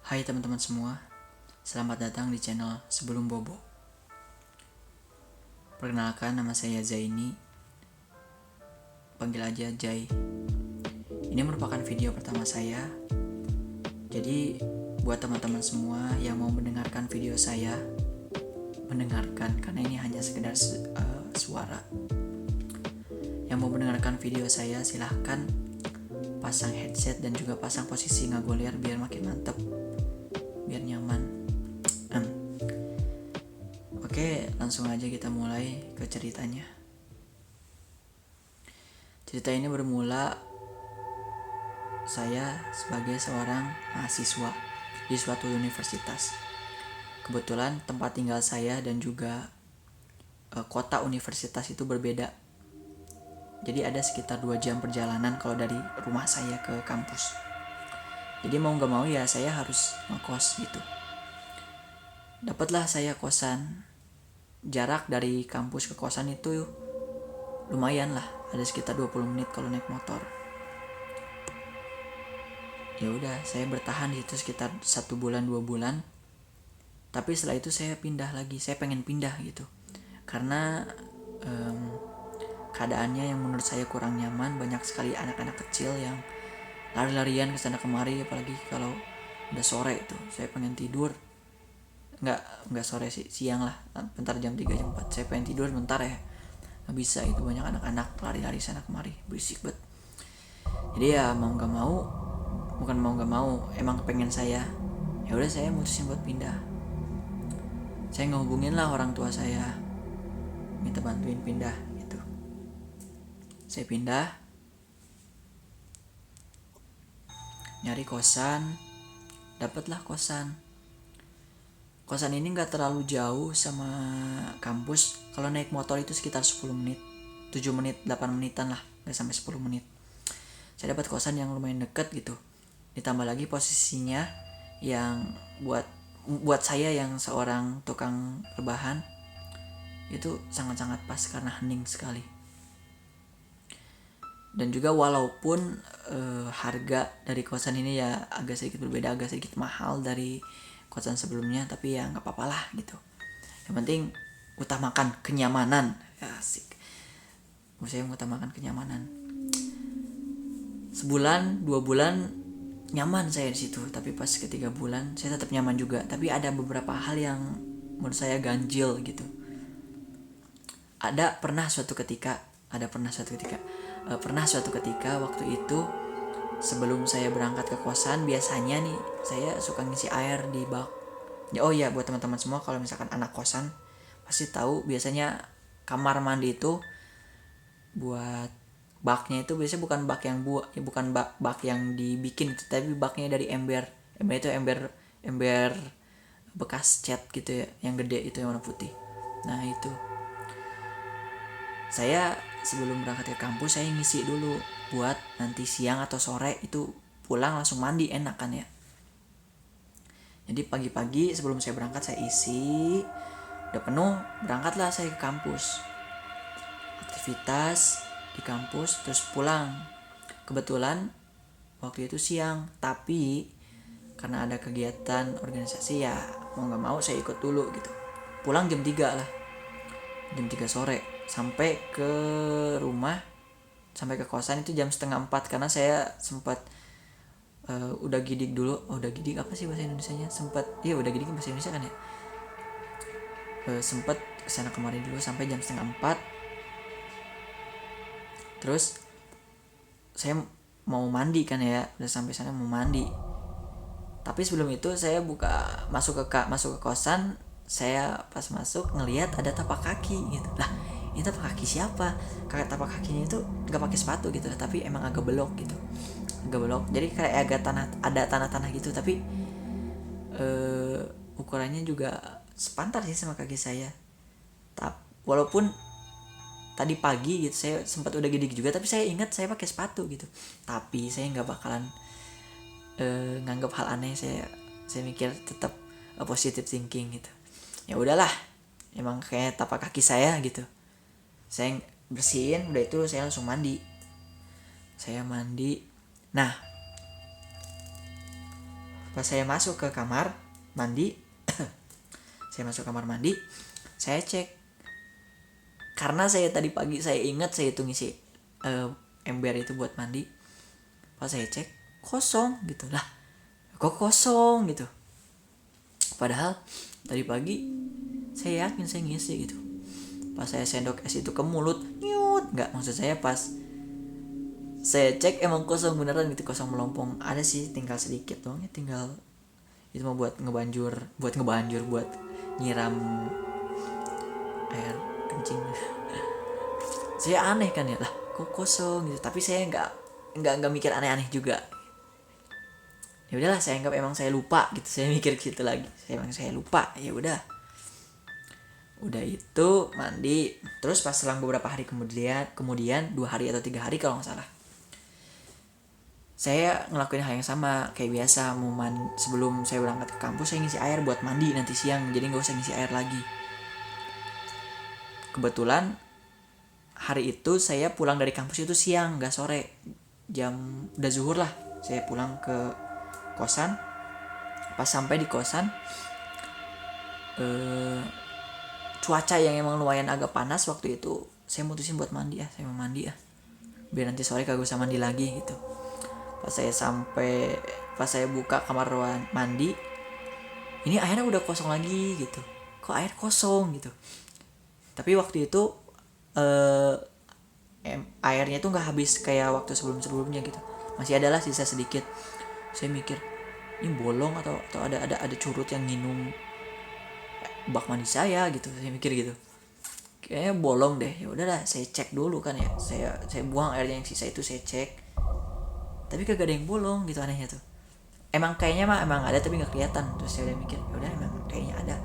Hai teman-teman semua, selamat datang di channel Sebelum Bobo. Perkenalkan, nama saya Zaini, panggil aja Jai. Ini merupakan video pertama saya. Jadi buat teman-teman semua yang mau mendengarkan video saya, mendengarkan karena ini hanya sekedar suara. Yang mau mendengarkan video saya silahkan pasang headset dan juga pasang posisi ngagoler biar makin mantep, biar nyaman. Oke, langsung aja kita mulai ke ceritanya. Cerita ini bermula saya sebagai seorang mahasiswa di suatu universitas. Kebetulan tempat tinggal saya dan juga kota universitas itu berbeda. Jadi ada sekitar 2 jam perjalanan kalau dari rumah saya ke kampus. Jadi mau gak mau ya saya harus ngekos gitu. Dapatlah saya kosan. Jarak dari kampus ke kosan itu lumayan lah, ada sekitar 20 menit kalau naik motor. Ya udah, saya bertahan di situ sekitar 1 bulan 2 bulan. Tapi setelah itu saya pindah lagi, saya pengen pindah gitu. Karena keadaannya yang menurut saya kurang nyaman, banyak sekali anak-anak kecil yang lari-larian ke sana kemari, apalagi kalau udah sore itu. Saya pengen tidur. Enggak sore sih, siang lah, bentar jam 3 jam 4. Saya pengen tidur bentar ya. Nggak bisa, itu banyak anak-anak lari-lari sana kemari, berisik banget. Jadi ya mau nggak mau, emang pengen saya. Ya udah, saya mutusin buat pindah. Saya ngehubungin lah orang tua saya, minta bantuin pindah gitu. Saya pindah, nyari kosan, dapatlah kosan. Kosan ini nggak terlalu jauh sama kampus. Kalau naik motor itu sekitar 10 menit, 7 menit, 8 menitan lah, nggak sampai 10 menit. Saya dapat kosan yang lumayan deket gitu. Ditambah lagi posisinya yang buat saya yang seorang tukang rebahan itu sangat-sangat pas karena hening sekali. Dan juga walaupun harga dari kosan ini ya agak sedikit berbeda, agak sedikit mahal dari kosan sebelumnya, tapi ya nggak apa-apa lah gitu. Yang penting utamakan kenyamanan. Asik. Saya mengutamakan kenyamanan. Sebulan 2 bulan nyaman saya di situ, tapi pas ketiga bulan saya tetap nyaman juga, tapi ada beberapa hal yang menurut saya ganjil gitu. Pernah suatu ketika waktu itu sebelum saya berangkat ke kosan, biasanya nih saya suka ngisi air di bak. Oh iya, buat teman-teman semua, kalau misalkan anak kosan pasti tahu biasanya kamar mandi itu buat baknya itu biasanya bukan bak yang bukan bak yang dibikin, tapi baknya dari ember itu ember bekas cat gitu ya, yang gede itu yang warna putih. Nah itu saya sebelum berangkat ke kampus saya ngisi dulu buat nanti siang atau sore itu pulang langsung mandi, enak kan ya. Jadi pagi-pagi sebelum saya berangkat saya isi, udah penuh berangkatlah saya ke kampus, aktivitas di kampus terus pulang. Kebetulan waktu itu siang, tapi karena ada kegiatan organisasi ya mau gak mau saya ikut dulu gitu. Pulang jam 3 lah, jam 3 sore. Sampai ke rumah, sampai ke kosan itu jam setengah 4, karena saya sempat udah gidik dulu. Udah gidik apa sih bahasa Indonesianya? Udah gidik bahasa Indonesia kan ya. Sempat kesana kemarin dulu sampai jam setengah 4. Terus saya mau mandi kan ya, udah sampai sana mau mandi. Tapi sebelum itu saya masuk ke kosan. Saya pas masuk ngelihat ada tapak kaki gitu. Lah, ini tapak kaki siapa? Kayak tapak kakinya itu nggak pakai sepatu gitu, tapi emang agak belok gitu. Agak belok. Jadi kayak ada tanah-tanah gitu, tapi ukurannya juga sepantar sih sama kaki saya. Walaupun tadi pagi gitu saya sempat udah gidik juga, tapi saya ingat saya pakai sepatu gitu. Tapi saya nggak bakalan nganggap hal aneh. Saya mikir tetap positive thinking gitu. Ya udahlah, emang kayak tapak kaki saya gitu. Saya bersihin, udah itu saya langsung mandi. Saya mandi. Nah, Pas saya masuk ke kamar mandi saya cek, karena saya tadi pagi saya ingat saya itu ngisi ember itu buat mandi. Pas saya cek kosong gitu lah, kok kosong gitu, padahal tadi pagi saya yakin saya ngisi gitu. Pas saya sendok es itu ke mulut, nyut, nggak, maksud saya pas saya cek emang kosong beneran gitu, kosong melompong. Ada sih tinggal sedikit doang ya, tinggal itu mau buat ngebanjur buat nyiram air kencing. Saya aneh kan ya, lah kok kosong gitu, tapi saya nggak mikir aneh-aneh juga. Ya udahlah, saya anggap emang saya lupa gitu, saya mikir gitu lagi, saya lupa, ya udah itu mandi. Terus pas selang beberapa hari kemudian 2 hari atau 3 hari kalau nggak salah, saya ngelakuin hal yang sama kayak biasa. Sebelum saya berangkat ke kampus saya ngisi air buat mandi nanti siang, jadi nggak usah ngisi air lagi. Kebetulan hari itu saya pulang dari kampus itu siang, nggak sore, jam udah zuhur lah. Saya pulang ke kosan. Pas sampai di kosan, cuaca yang emang lumayan agak panas waktu itu, saya mutusin buat mandi ya, saya mau mandi ya, biar nanti sore kagak usah mandi lagi gitu. Pas saya buka kamar mandi, ini airnya udah kosong lagi gitu, kok air kosong gitu. Tapi waktu itu airnya tuh nggak habis kayak waktu sebelumnya gitu, masih adalah sisa sedikit. Saya mikir ini bolong atau ada curut yang nginum bak mandi saya gitu, saya mikir gitu, kayaknya bolong deh. Ya udahlah, saya cek dulu kan ya, saya buang airnya yang sisa itu, saya cek, tapi kagak ada yang bolong gitu, anehnya tuh. Emang kayaknya emang ada tapi nggak kelihatan. Terus saya udah mikir, ya udah emang kayaknya ada.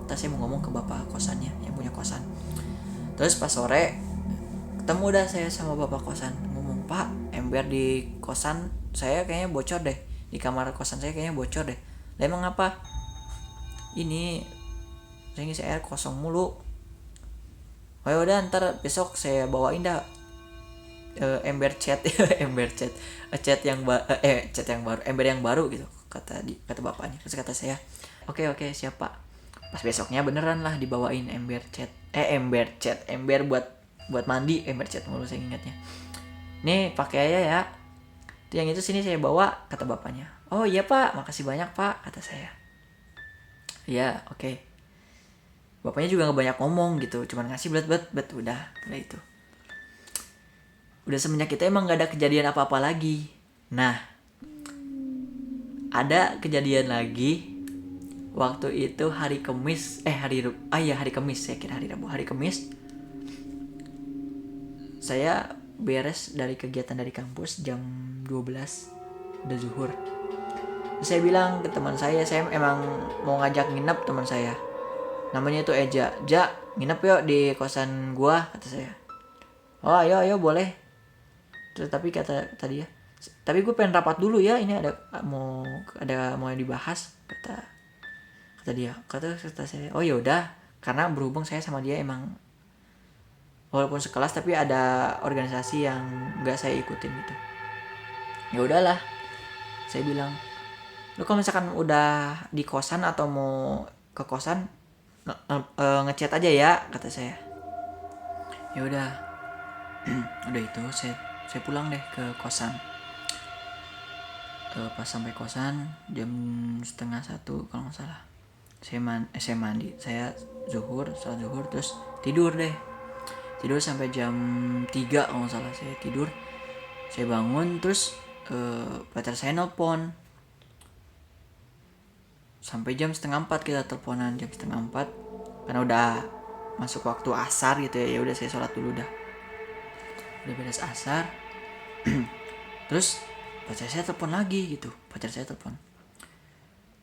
Terus saya mau ngomong ke bapak kosannya yang punya kosan. Terus pas sore ketemu dah saya sama bapak kosan, ngomong, Pak, ember di kosan saya kayaknya bocor deh, di kamar kosan saya kayaknya bocor deh. Lah emang apa? Ini saya ngisi air kosong mulu. Oh ya udah, ntar besok saya bawain dah ember cat cat yang baru, ember yang baru gitu, kata bapaknya. Terus kata saya, oke siap Pak. Pas besoknya beneran lah dibawain ember buat mandi, ember cat mulu saya ingatnya. Nih pakai aja ya, yang itu sini saya bawa, kata bapaknya. Oh iya Pak, makasih banyak Pak, kata saya. Ya oke. Bapaknya juga gak banyak ngomong gitu, cuman ngasih bet udah itu. Udah semenjak itu emang gak ada kejadian apa-apa lagi. Nah, ada kejadian lagi waktu itu hari Kamis, hari Kamis, saya kira hari Rabu. Hari Kamis saya beres dari kegiatan dari kampus jam 12, udah zuhur. Saya bilang ke teman saya emang mau ngajak nginep teman saya, namanya itu Eja. Nginep yuk di kosan gua, kata saya. Oh ayo boleh. Terus tapi kata dia, tapi gue pengen rapat dulu ya, ini ada mau yang dibahas, kata dia. Kata saya, oh ya udah, karena berhubung saya sama dia emang walaupun sekelas tapi ada organisasi yang nggak saya ikutin gitu. Ya udahlah, saya bilang, lu kalau misalkan udah di kosan atau mau ke kosan ngechat aja ya, kata saya. Ya udah udah itu saya pulang deh ke kosan. Pas sampai kosan jam 12:30 kalau nggak salah, saya mandi, saya salat zuhur, terus tidur sampai jam 3 kalau nggak salah. Saya tidur, saya bangun, terus pacar saya nelpon sampai jam 3:30. Kita teleponan jam 3:30 karena udah masuk waktu asar gitu ya. Ya udah, saya sholat dulu, udah beres asar. Terus pacar saya telepon lagi gitu.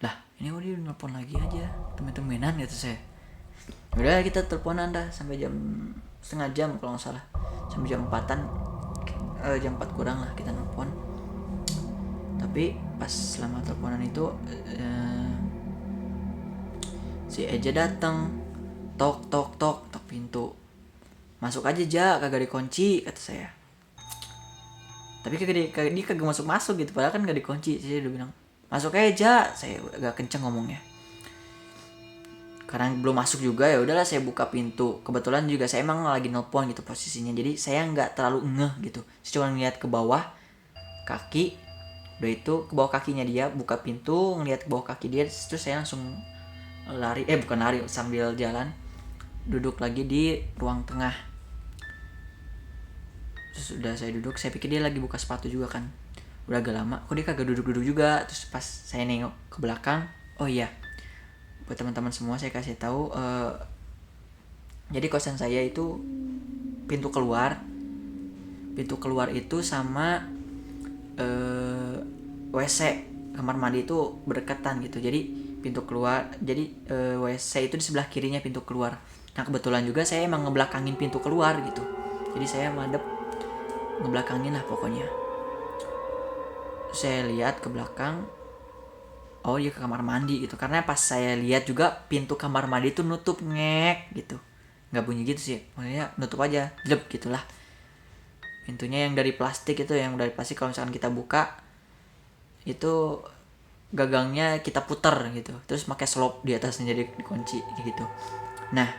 Lah ini udah nelpon lagi aja, temen-temenan gitu saya. Udah kita teleponan dah sampai setengah jam kalau nggak salah, sampai jam 4-an, jam 4 kurang lah kita nelpon. Tapi pas selama teleponan itu si Eja datang, tok pintu, masuk aja kagak dikunci, kata saya. Tapi dia kagak masuk gitu, padahal kan gak dikunci. Saya udah bilang masuk aja, saya agak kenceng ngomongnya. Karena belum masuk juga, ya udahlah saya buka pintu. Kebetulan juga saya emang lagi nelpon gitu posisinya, jadi saya nggak terlalu ngeh gitu. Saya cuma ngeliat ke bawah kaki, udah itu ke bawah kakinya dia, buka pintu ngeliat ke bawah kaki dia, terus saya langsung lari, bukan lari, sambil jalan duduk lagi di ruang tengah. Terus udah saya duduk, saya pikir dia lagi buka sepatu juga kan, udah agak lama kok dia kagak duduk-duduk juga. Terus pas saya nengok ke belakang, oh iya, buat teman-teman semua saya kasih tahu, jadi kosan saya itu pintu keluar itu sama WC kamar mandi itu berdekatan gitu. Jadi pintu keluar, jadi WC itu di sebelah kirinya pintu keluar. Nah kebetulan juga saya emang ngebelakangin pintu keluar gitu, jadi saya madep ngebelakangin lah pokoknya. Saya lihat ke belakang, oh dia ke kamar mandi gitu. Karena pas saya lihat juga pintu kamar mandi itu nutup ngek gitu, nggak bunyi gitu sih, maksudnya nutup aja, jep gitulah. Pintunya yang dari plastik itu, yang dari plastik kalau misalkan kita buka itu gagangnya kita putar gitu, terus pakai slop di atasnya jadi dikunci gitu. Nah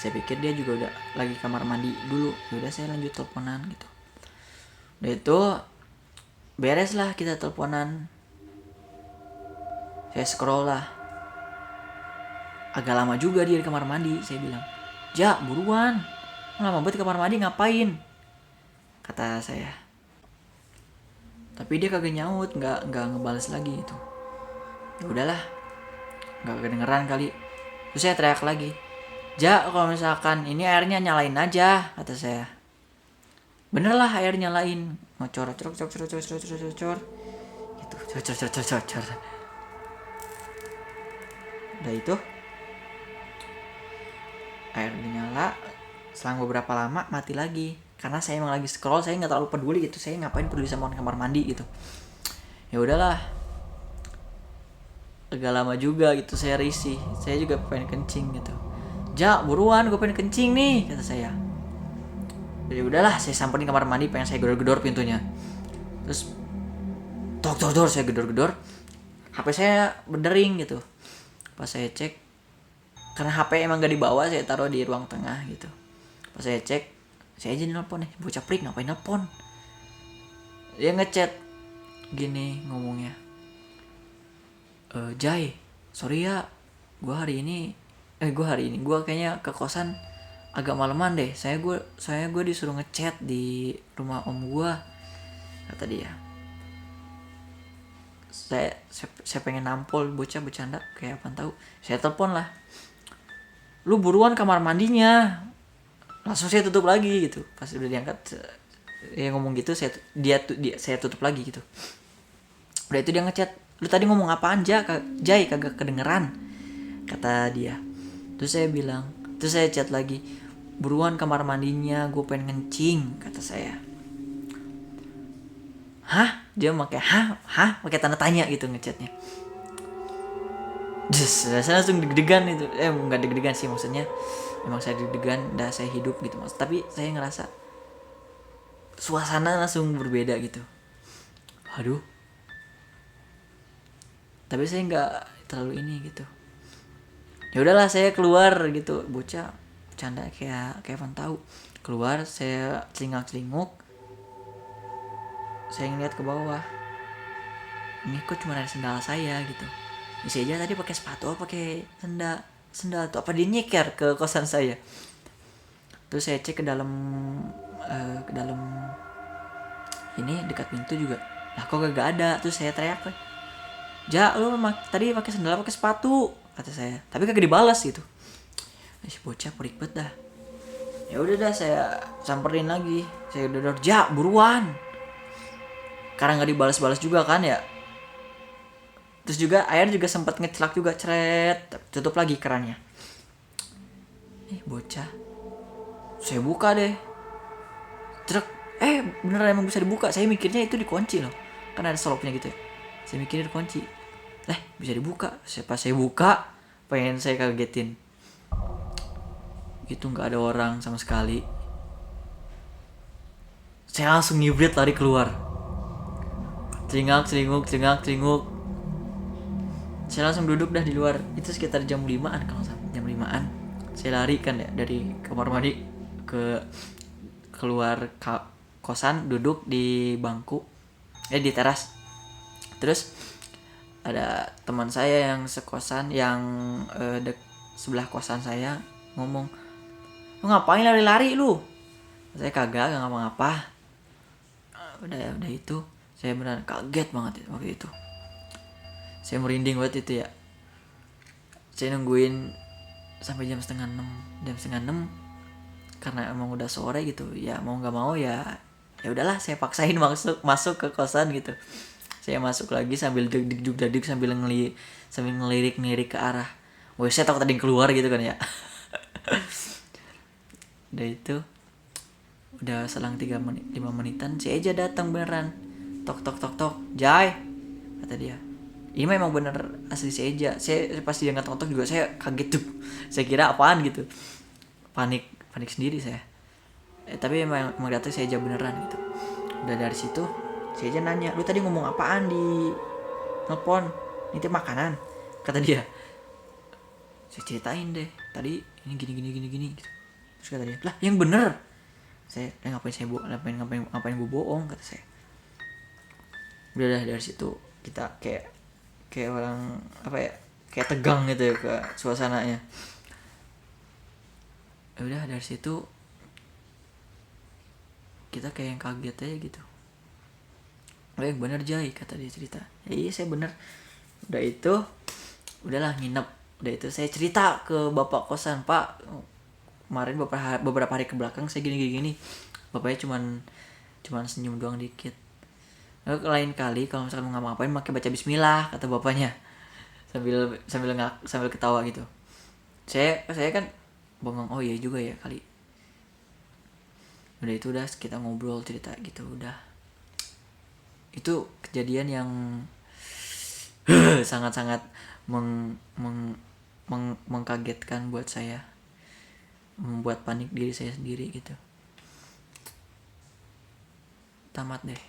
saya pikir dia juga udah lagi kamar mandi dulu, udah saya lanjut teleponan gitu. Udah itu beres lah kita teleponan, saya scroll lah, agak lama juga dia di kamar mandi. Saya bilang, "Ja, buruan, lama banget di kamar mandi ngapain?" kata saya. Tapi dia kagak nyaut, nggak ngebales lagi itu. Ya udahlah, nggak kedengeran kali. Terus saya teriak lagi, "Ja, kalau misalkan ini airnya nyalain aja," kata saya. Bener lah air nyalain, ngocor gitu, cor. Udah itu air nyala, selang beberapa lama mati lagi. Karena saya emang lagi scroll, saya nggak terlalu peduli gitu, saya ngapain peduli sama orang kamar mandi gitu. Ya udahlah, agak lama juga gitu saya risih, saya juga pengen kencing gitu. "Ja, buruan, gue pengen kencing nih," kata saya. Ya udahlah, saya samperin kamar mandi, pengen saya gedor-gedor pintunya. Terus dor saya gedor-gedor, HP saya berdering gitu. Pas saya cek, karena HP emang gak dibawa, saya taruh di ruang tengah gitu. Pas saya cek, saya aja nelpon nih, bocah prik ngapain nelpon. Dia ngechat gini ngomongnya, "Jai, sorry ya, gue hari ini gue kayaknya ke kosan agak maleman deh. Saya disuruh ngechat di rumah om gue," kata dia. Saya pengen nampol bocah bercanda kayak apa tahu. Saya telepon lah, "Lu buruan kamar mandinya." Langsung saya tutup lagi gitu. Pas udah diangkat dia ngomong gitu, saya tutup lagi gitu. Udah itu dia ngechat, "Lu tadi ngomong apaan Jai, kagak kedengeran," kata dia. Terus saya chat lagi, "Buruan kamar mandinya, gue pengen ngencing," kata saya. "Hah?" Dia pakai tanda tanya gitu ngechatnya. Saya langsung deg-degan itu. Enggak deg-degan sih, maksudnya emang saya deg-degan, saya hidup gitu mas. Tapi saya ngerasa suasana langsung berbeda gitu. Aduh. Tapi saya nggak terlalu ini gitu. Ya udahlah, saya keluar gitu, bocah bercanda kayak apa tahu. Keluar, saya celingak-celinguk. Saya ngeliat ke bawah. Ini kok cuma ada sendal saya gitu. Bisa aja tadi pakai sepatu apa pakai sendal tuh, apa dia nyeker ke kosan saya. Terus saya cek ke dalam ini dekat pintu juga, lah kok gak ada. Terus saya teriak, "Ja, lu tadi pakai sendal pakai sepatu," kata saya. Tapi kagak dibalas gitu. Si bocah perik banget dah. Ya udah dah, saya samperin lagi, saya udah, "Ja, buruan," karena nggak dibalas-balas juga kan ya. Terus juga air juga sempat ngecelak juga, ceret, tutup lagi kerannya. Bocah. Saya buka deh, truk, beneran emang bisa dibuka. Saya mikirnya itu dikunci loh, kan ada slopnya gitu ya. Saya mikirnya dikunci, bisa dibuka. Pas saya buka, pengen saya kagetin, itu nggak ada orang sama sekali. Saya langsung ngibrit lari keluar. celinguk. Saya langsung duduk dah di luar. Itu sekitar jam 5-an kalau nggak salah. Jam 5-an. Saya lari kan ya dari kamar mandi ke keluar kosan, duduk di bangku di teras. Terus ada teman saya yang sekosan yang sebelah kosan saya ngomong, "Lu ngapain lari-lari lu?" Saya kagak ngapa-ngapa. Udah itu saya beneran kaget banget waktu itu. Saya merinding banget itu ya. Saya nungguin sampai jam setengah 6 karena emang udah sore gitu ya, mau nggak mau ya udahlah saya paksain masuk ke kosan gitu. Saya masuk lagi sambil deg-deg sambil ngelirik ke arah WC, takut ada yang keluar gitu kan ya. Udah itu udah selang 5 menitan si Eja datang beneran. Tok, "Jai," kata dia. Ini memang bener asli si Eja. Saya pas dia ngetok juga saya kaget tuh. Saya kira apaan gitu. Panik sendiri saya. Tapi emang datang si Eja beneran gitu. Udah dari situ si Eja nanya, "Lu tadi ngomong apaan di telepon? Nitip makanan?" Kata dia. Saya ceritain deh. Tadi ini gini gitu. Terus kata dia, "Lah, yang bener." Saya, ngapain gue bohong, kata saya. Udah dari situ kita kayak orang kayak tegang gitu ya ke suasananya. Udah dari situ kita kayak yang kaget aja gitu. Yang bener Jai, kata dia cerita. Ya iya saya bener. Udah itu udahlah nginep. Udah itu saya cerita ke bapak kosan, "Pak, kemarin beberapa hari ke belakang saya gini. Bapaknya cuman senyum doang dikit. Lain kali kalau misalkan mau ngapa-ngapain pakai baca bismillah," kata bapaknya sambil ketawa gitu. Saya kan bengong, oh iya juga ya kali. Udah itu kita ngobrol cerita gitu. Udah itu kejadian yang sangat-sangat mengkagetkan buat saya, membuat panik diri saya sendiri gitu. Tamat deh.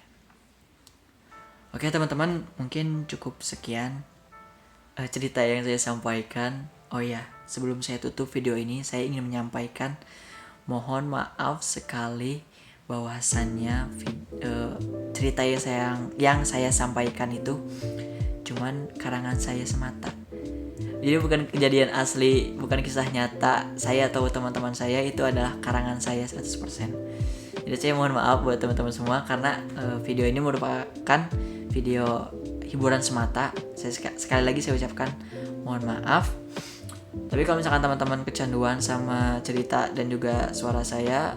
Oke teman-teman, mungkin cukup sekian cerita yang saya sampaikan. Oh ya, sebelum saya tutup video ini, saya ingin menyampaikan mohon maaf sekali bahwasannya cerita yang saya sampaikan itu cuman karangan saya semata. Jadi bukan kejadian asli, bukan kisah nyata saya atau teman-teman saya, itu adalah karangan saya 100%. Jadi saya mohon maaf buat teman-teman semua karena video ini merupakan video hiburan semata. Sekali lagi saya ucapkan mohon maaf. Tapi kalau misalkan teman-teman kecanduan sama cerita dan juga suara saya,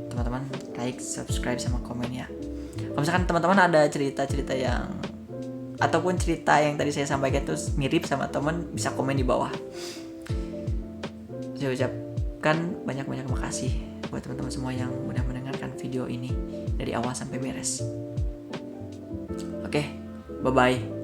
teman-teman like, subscribe, sama komen ya. Kalau misalkan teman-teman ada cerita-cerita yang ataupun cerita yang tadi saya sampaikan itu mirip sama teman, bisa komen di bawah. Saya ucapkan banyak-banyak makasih buat teman-teman semua yang udah mendengarkan video ini dari awal sampai beres. Oke, bye-bye.